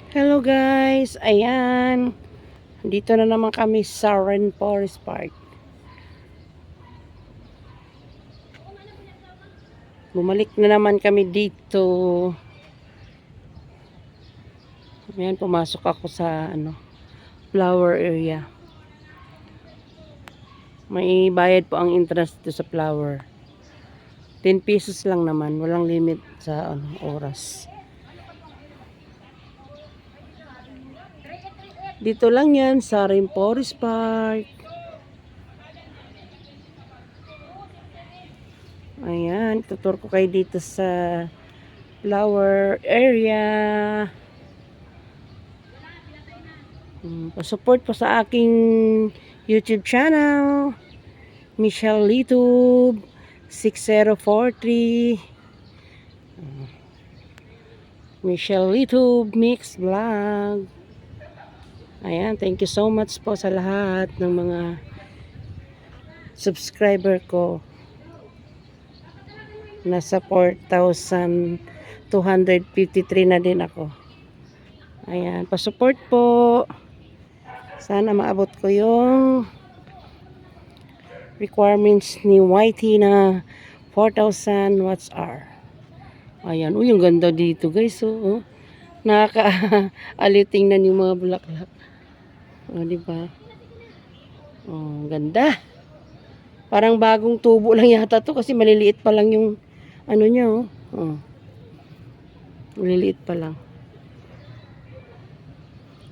Hello guys, ayan. Dito na naman kami sa Rainforest Park. Bumalik na naman kami dito. Ayan, pumasok ako sa flower area. May bayad po ang entrance dito sa flower. 10 pesos lang naman, walang limit sa oras. Dito lang yan sa Rainforest Park. Ayan, tutur ko kayo dito sa flower area. Pa-support po sa aking YouTube channel, Michelle Litube 6043. Michelle Litube Mix Vlog. Ayan, thank you so much po sa lahat ng mga subscriber ko. Nasa 4,253 na din ako. Ayan, pa-support po. Sana maabot ko yung requirements ni YT na 4,000 watts hour. Ayan, uy, ang ganda dito guys. Oh. Nakaka-aliw tingnan yung mga bulaklak. Oh, di ba? Oh, ganda. Parang bagong tubo lang yata to kasi maliliit pa lang yung niya, oh. Oh. Maliliit pa lang.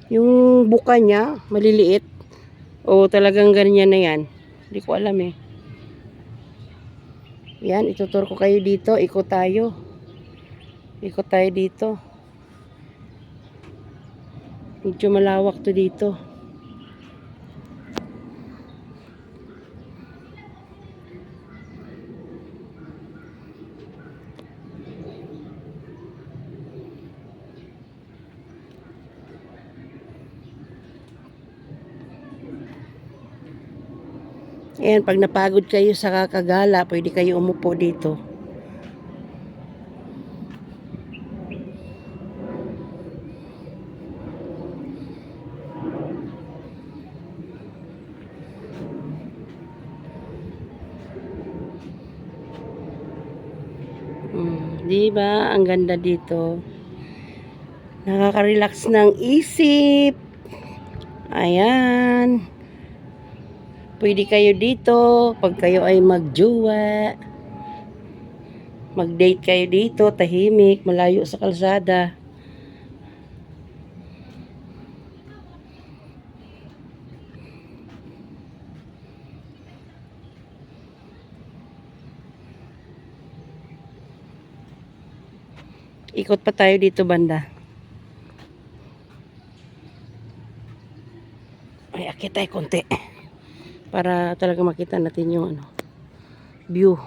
Yung buka niya, maliliit. O talagang ganyan na yan. Hindi ko alam eh. Yan, itutur ko kayo dito. Ikot tayo. Ikot tayo dito. Medyo malawak to dito. Ayan, pag napagod kayo sa kakagala, pwede kayo umupo dito. Di ba? Ang ganda dito. Nakaka-relax ng isip. Ayan. Pwede kayo dito pag kayo ay magjowa. Mag-date kayo dito, tahimik, malayo sa kalsada. Ikot pa tayo dito banda. Ay, akit tayo konti. Para talaga makita natin yung view.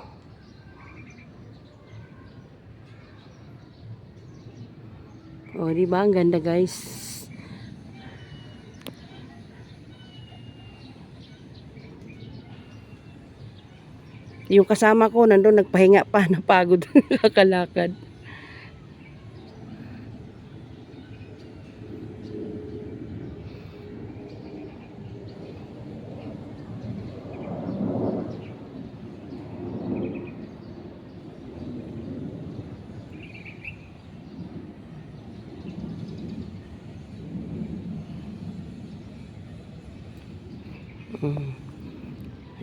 Oh, di ba? Ang ganda, guys. Yung kasama ko nandun nagpahinga pa, napagod, kakalakad.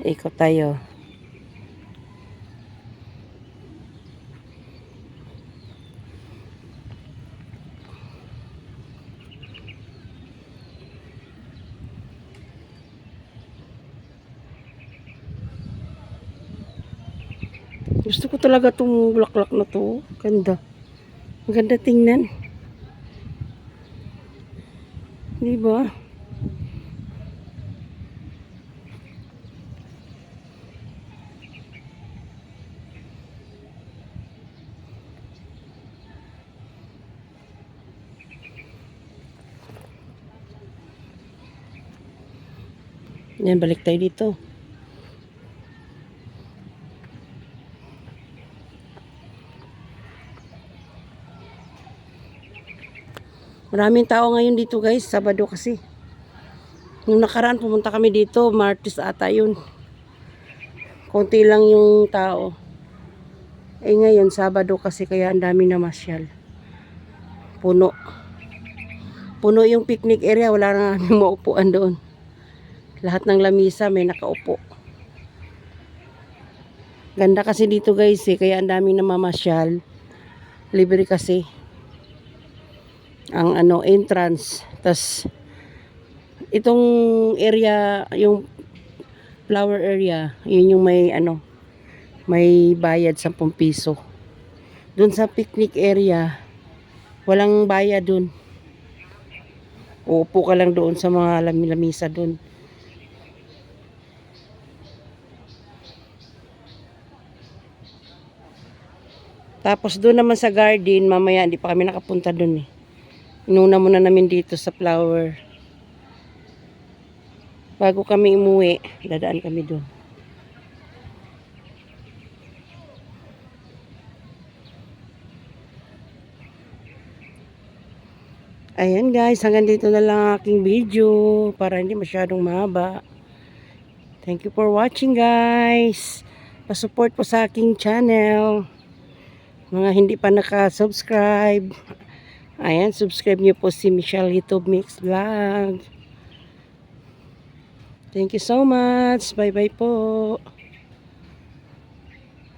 Ikot tayo. Gusto ko talaga itong bulaklak na to. Ganda. Ang ganda tingnan. Di ba? Yan, balik tayo dito. Maraming tao ngayon dito guys, Sabado kasi. Nung nakaraan pumunta kami dito, Martes ata yun. Konti lang yung tao. Eh ngayon, Sabado kasi kaya ang dami namasyal. Puno. Puno yung picnic area, wala na aming maupuan doon. Lahat ng lamisa may nakaupo. Ganda kasi dito guys kaya ang dami namamasyal. Libre kasi ang entrance. Tas itong area, yung flower area, yun yung may bayad 10 piso. Doon sa picnic area, walang bayad doon. Uupo ka lang doon sa mga lamisa doon. Tapos doon naman sa garden, mamaya hindi pa kami nakapunta doon eh. Inuna muna namin dito sa flower. Bago kami umuwi, dadaan kami doon. Ayan guys, hanggang dito na lang aking video para hindi masyadong mahaba. Thank you for watching guys. Pa-support po sa aking channel. Mga hindi pa naka-subscribe. Ayan, subscribe niyo po si Michelle YouTube Mix Vlog. Thank you so much. Bye-bye po.